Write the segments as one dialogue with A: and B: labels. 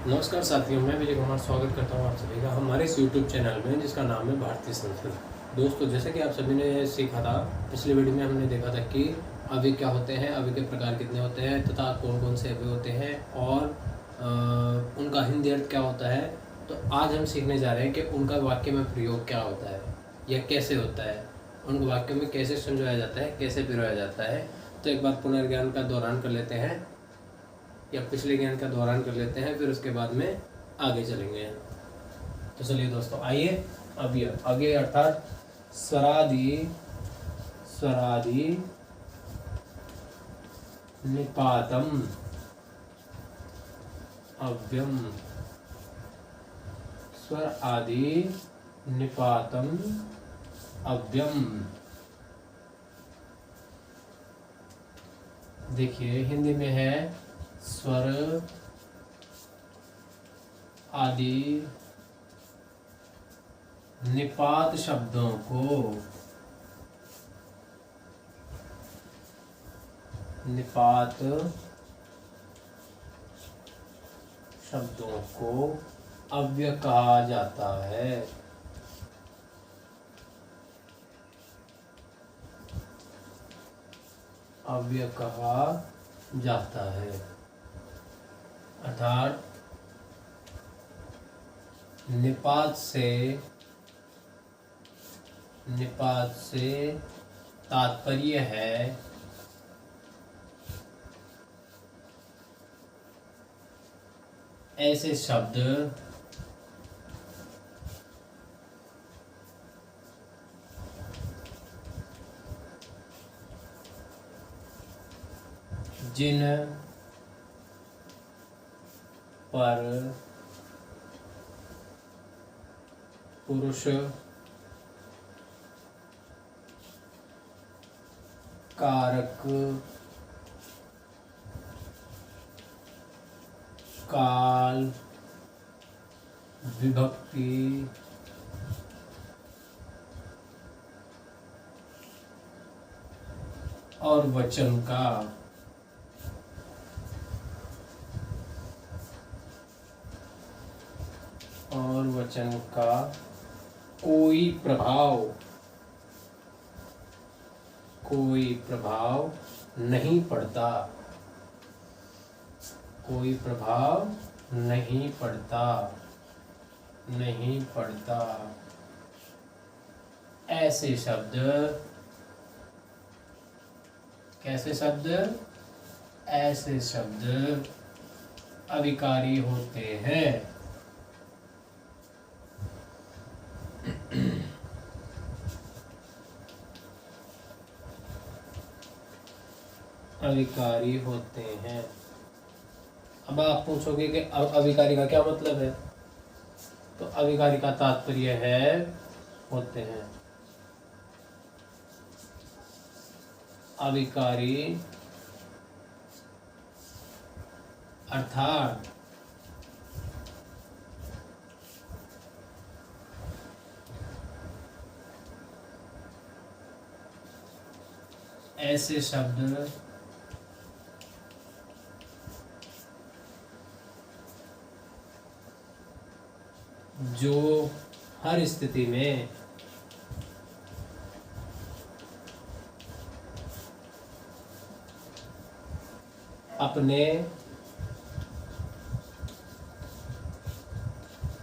A: नमस्कार साथियों, मैं विजय कुमार स्वागत करता हूं आप सभी का हमारे इस यूट्यूब चैनल में जिसका नाम है भारतीय संस्कृत। दोस्तों, जैसे कि आप सभी ने सीखा था, पिछले वीडियो में हमने देखा था कि अव्यय क्या होते हैं, अव्यय के प्रकार कितने होते हैं तथा कौन कौन से अव्यय होते हैं और उनका हिंदी अर्थ क्या होता है। तो आज हम सीखने जा रहे हैं कि उनका वाक्य में प्रयोग क्या होता है या कैसे होता है, उनको वाक्य में कैसे समझाया जाता है, कैसे पिरोया जाता है। तो एक बार पुनर्ज्ञान का दोहरान कर लेते हैं या पिछले ज्ञान का दोहरान कर लेते हैं, फिर उसके बाद में आगे चलेंगे। तो चलिए दोस्तों, आइए। अव्यय अर्थात स्वरादि निपातम अव्यम। स्वर आदि निपातम अव्यम। देखिए, हिंदी में है स्वर आदि निपात शब्दों को अव्यय कहा जाता है। अव्यय कहा जाता है अर्थात निपात से तात्पर्य है ऐसे शब्द जिन पर पुरुष कारक काल विभक्ति और वचन का कोई प्रभाव नहीं पड़ता। ऐसे शब्द अविकारी होते हैं। अविकारी होते हैं। अब आप पूछोगे कि अविकारी का क्या मतलब है। तो अविकारी का तात्पर्य है होते हैं। अविकारी अर्थात ऐसे शब्द जो हर स्थिति में अपने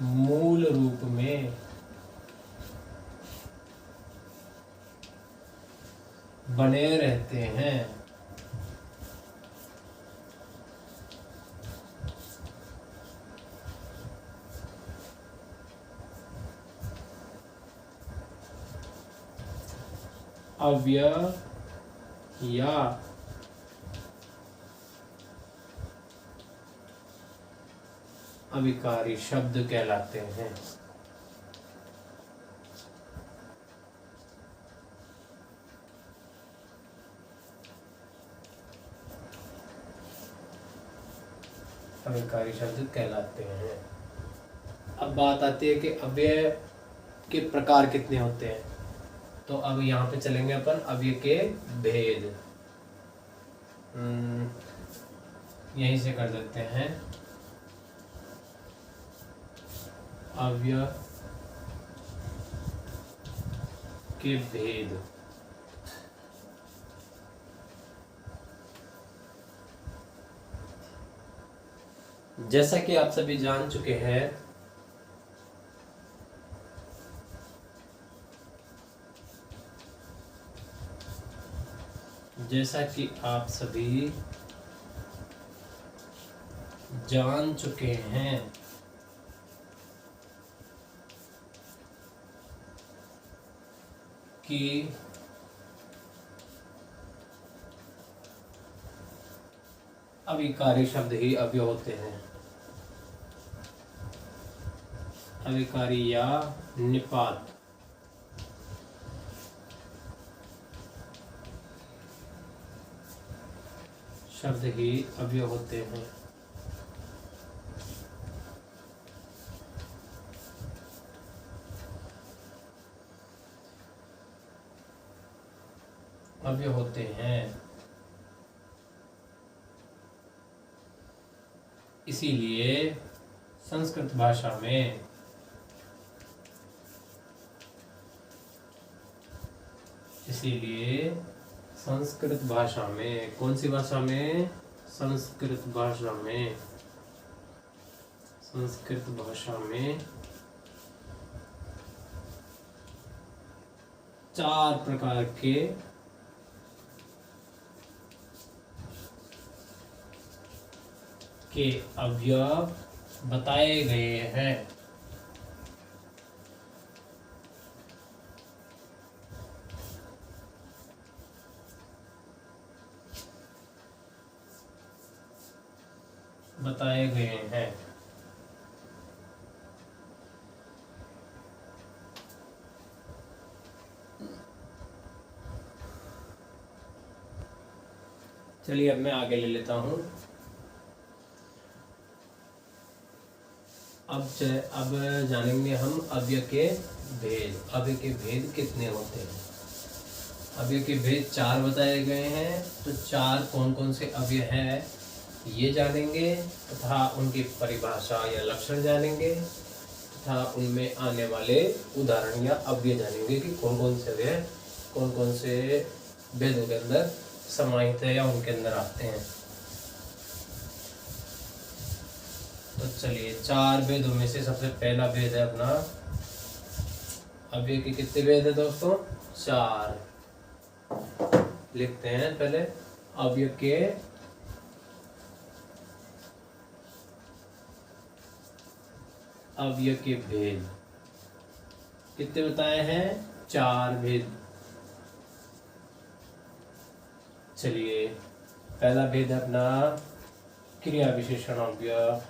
A: मूल रूप में बने रहते हैं। अव्यय या अविकारी शब्द कहलाते हैं। अविकारी शब्द कहलाते हैं। अब बात आती है कि अव्यय के प्रकार कितने होते हैं। तो अब यहाँ पे चलेंगे अपन अव्यय के भेद। यहीं से कर देते हैं। अव्यय के भेद। जैसा कि आप सभी जान चुके हैं, जैसा कि आप सभी जान चुके हैं कि अविकारी शब्द ही अव्यय होते हैं। अविकारी या निपात शब्द ही अव्यय होते हैं। अव्यय होते हैं, इसीलिए संस्कृत भाषा में कौन सी भाषा में? संस्कृत भाषा में 4 प्रकार के अवयव बताए गए हैं। चलिए अब मैं आगे ले लेता हूं। अब जानेंगे हम अव्यय के भेद। अव्यय के भेद कितने होते हैं? अव्यय के भेद 4 बताए गए हैं। तो 4 कौन कौन से अव्यय हैं ये जानेंगे, तथा उनकी परिभाषा या लक्षण जानेंगे, तथा उनमें आने वाले उदाहरण या अव्यय जानेंगे कि कौन कौन से अव्यय कौन कौन से भेदों के अंदर समाहित है या उनके अंदर आते हैं। तो चलिए 4 भेदों में से सबसे पहला भेद है अपना अव्यय के कितने भेद है दोस्तों? 4। लिखते हैं पहले अव्यय के भेद कितने बताए हैं? 4 भेद। चलिए पहला भेद है अपना क्रिया विशेषण अव्यय।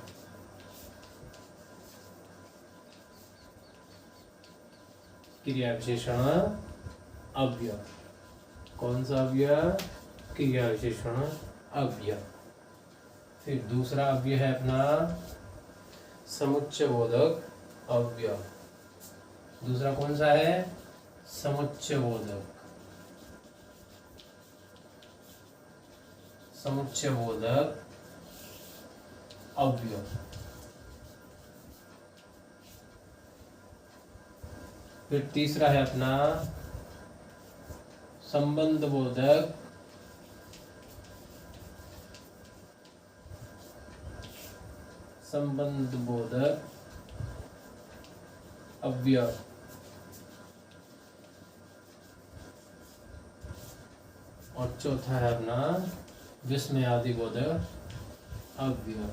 A: क्रिया विशेषण अव्यय कौन सा अव्यय? क्रिया विशेषण अव्यय। फिर दूसरा अव्यय है अपना समुच्चयबोधक अव्यय। दूसरा कौन सा है? समुच्चयबोधक अव्यय। फिर तीसरा है अपना संबंधबोधक अव्यय। और चौथा है अपना विस्मयादिबोधक अव्यय।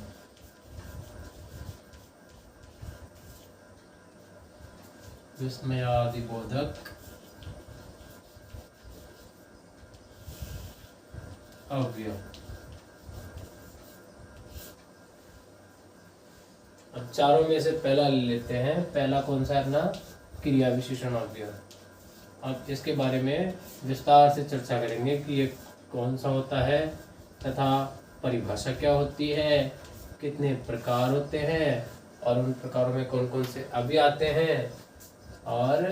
A: विस्मयादिबोधक अव्यय। अब चारों में से पहला ले लेते हैं। पहला कौन सा है अपना? क्रिया विशेषण अव्यय। अब इसके बारे में विस्तार से चर्चा करेंगे कि ये कौन सा होता है तथा परिभाषा क्या होती है, कितने प्रकार होते हैं और उन प्रकारों में कौन कौन से अव्यय आते हैं और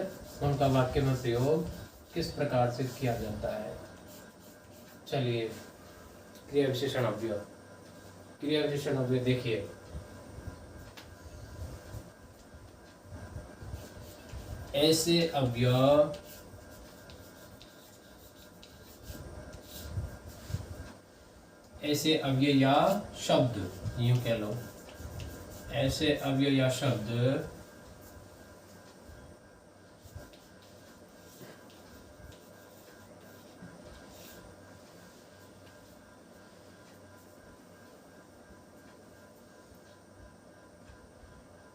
A: उनका वाक्य में प्रयोग किस प्रकार से किया जाता है। चलिए क्रिया विशेषण अव्यय देखिए। ऐसे अव्यय या शब्द, यूं कह लो, ऐसे अव्यय या शब्द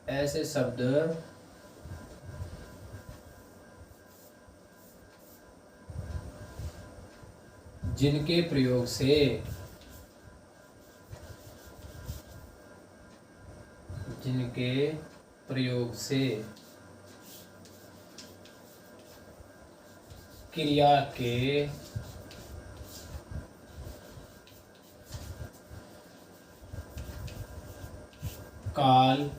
A: ऐसे शब्द जिनके प्रयोग से क्रिया के काल,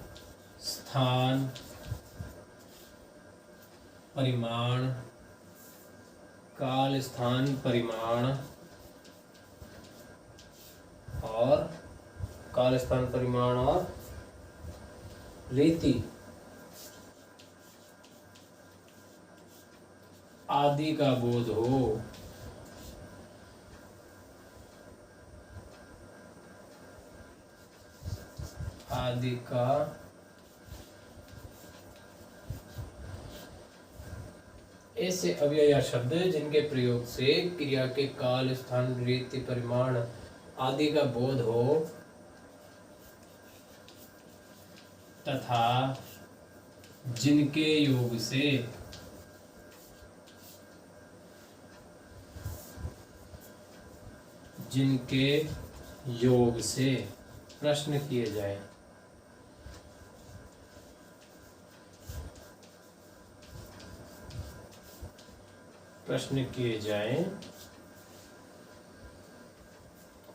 A: स्थान, परिमाण, काल, स्थान, परिमाण और रीति आदि का बोध हो, आदि का ऐसे अव्यय या शब्द जिनके प्रयोग से क्रिया के काल, स्थान, रीति, परिमाण आदि का बोध हो तथा जिनके योग से प्रश्न किए जाए।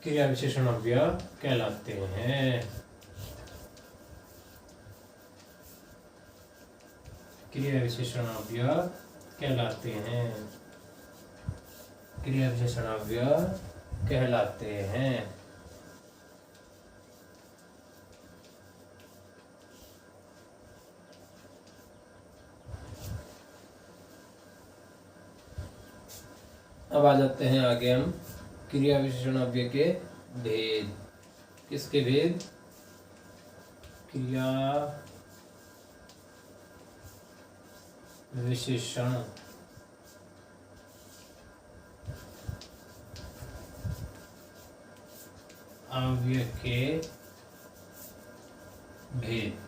A: क्रिया विशेषण अव्यय कहलाते हैं। क्रिया विशेषण अव्यय कहलाते हैं। अब आ जाते हैं आगे हम क्रिया विशेषण अव्यय के भेद। किसके भेद? क्रिया विशेषण अव्यय के भेद।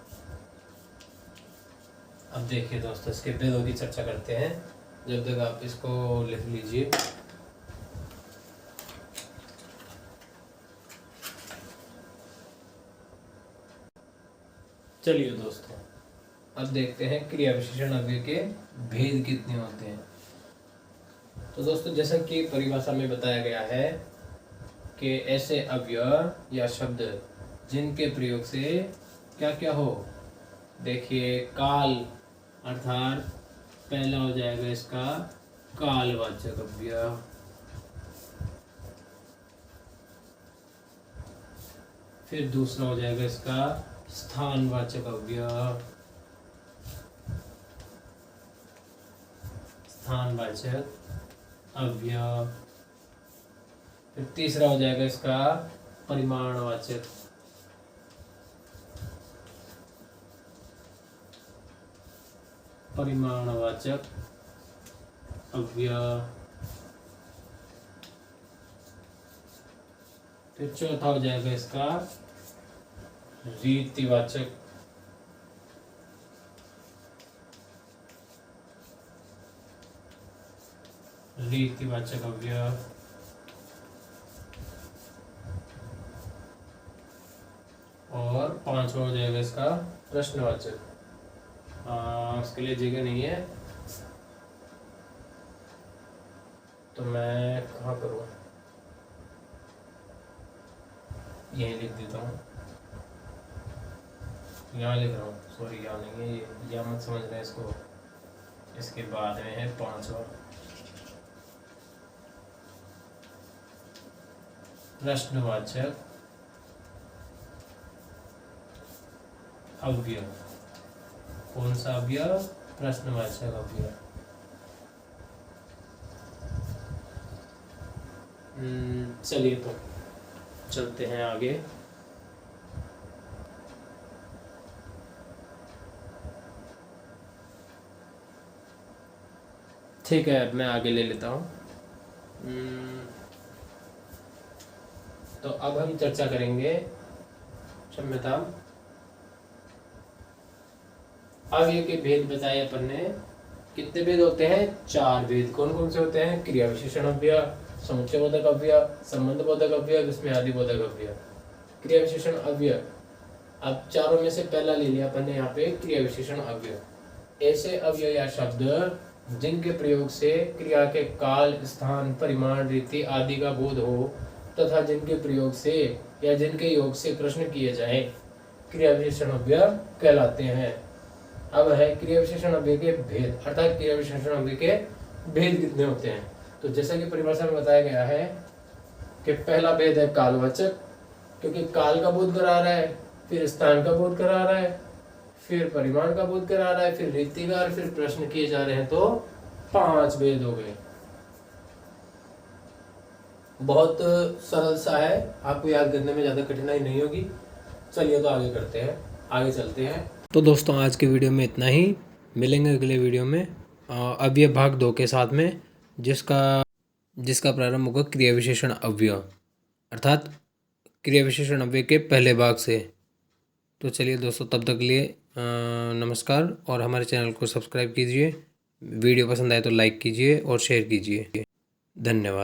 A: अब देखिए दोस्तों, इसके भेदों की चर्चा करते हैं। जब तक आप इसको लिख लीजिए। चलिए दोस्तों, अब देखते हैं क्रिया विशेषण अव्यय के भेद कितने होते हैं। तो दोस्तों, जैसा कि परिभाषा में बताया गया है कि ऐसे अव्यय या शब्द जिनके प्रयोग से क्या क्या हो। देखिए, काल अर्थात पहला हो जाएगा इसका कालवाचक अव्यय। फिर दूसरा हो जाएगा इसका स्थानवाचक अव्यय। फिर तीसरा हो जाएगा इसका परिमाणवाचक। अव्यय। फिर चौथा हो जाएगा इसका रीतिवाचक। अव्यय। और पांचवा हो जाएगा इसका प्रश्नवाचक। उसके लिए जगह नहीं है, तो मैं कहाँ करूँ, यहीं लिख देता हूँ। यहाँ लिख रहा हूँ, सॉरी, यहाँ नहीं है ये, यहाँ मत समझ रहे इसको। इसके बाद में है पांचवा प्रश्नवाचक अव्यय। कौन सा अव्यय? प्रश्नवाचक अव्यय। चलिए तो चलते हैं आगे। ठीक है, मैं आगे ले लेता हूँ। तो अब हम चर्चा करेंगे क्षम्यता अव्यय के भेद बताए अपन ने। कितने भेद होते हैं? 4 भेद। कौन कौन से होते हैं? क्रिया विशेषण अव्यय, समुच्चय बोधक अव्यय, संबंध बोधक अव्यय, विस्मयादि बोधक अव्यय। क्रिया विशेषण अव्यय, अब चारों में से पहला ले लिया अपन ने यहाँ पे, क्रिया विशेषण अव्यय। ऐसे अव्यय या शब्द जिनके प्रयोग से क्रिया के काल, स्थान, परिमाण, रीति आदि का बोध हो तथा जिनके प्रयोग से या जिनके योग से प्रश्न किए जाए, क्रिया विशेषण अव्यय कहलाते हैं। अब है क्रिया विशेषण अव्यय के भेद, अर्थात क्रिया विशेषण अव्यय के भेद कितने होते हैं। तो जैसा कि परिभाषा में बताया गया है कि पहला भेद है कालवाचक, क्योंकि काल का बोध करा रहा है, फिर स्थान का बोध करा रहा है, फिर परिमाण का बोध करा रहा है, फिर रीति का, फिर प्रश्न किए जा रहे हैं, तो 5 भेद हो गए। बहुत सरल सा है, आपको याद करने में ज्यादा कठिनाई नहीं होगी। चलिए तो आगे करते हैं, आगे चलते हैं। तो दोस्तों आज के वीडियो में इतना ही, मिलेंगे अगले वीडियो में। अब ये भाग 2 के साथ में, जिसका प्रारंभ होगा क्रिया विशेषण अव्यय, अर्थात क्रिया विशेषण अव्यय के पहले भाग से। तो चलिए दोस्तों, तब तक के लिए नमस्कार, और हमारे चैनल को सब्सक्राइब कीजिए। वीडियो पसंद आए तो लाइक कीजिए और शेयर कीजिए। धन्यवाद।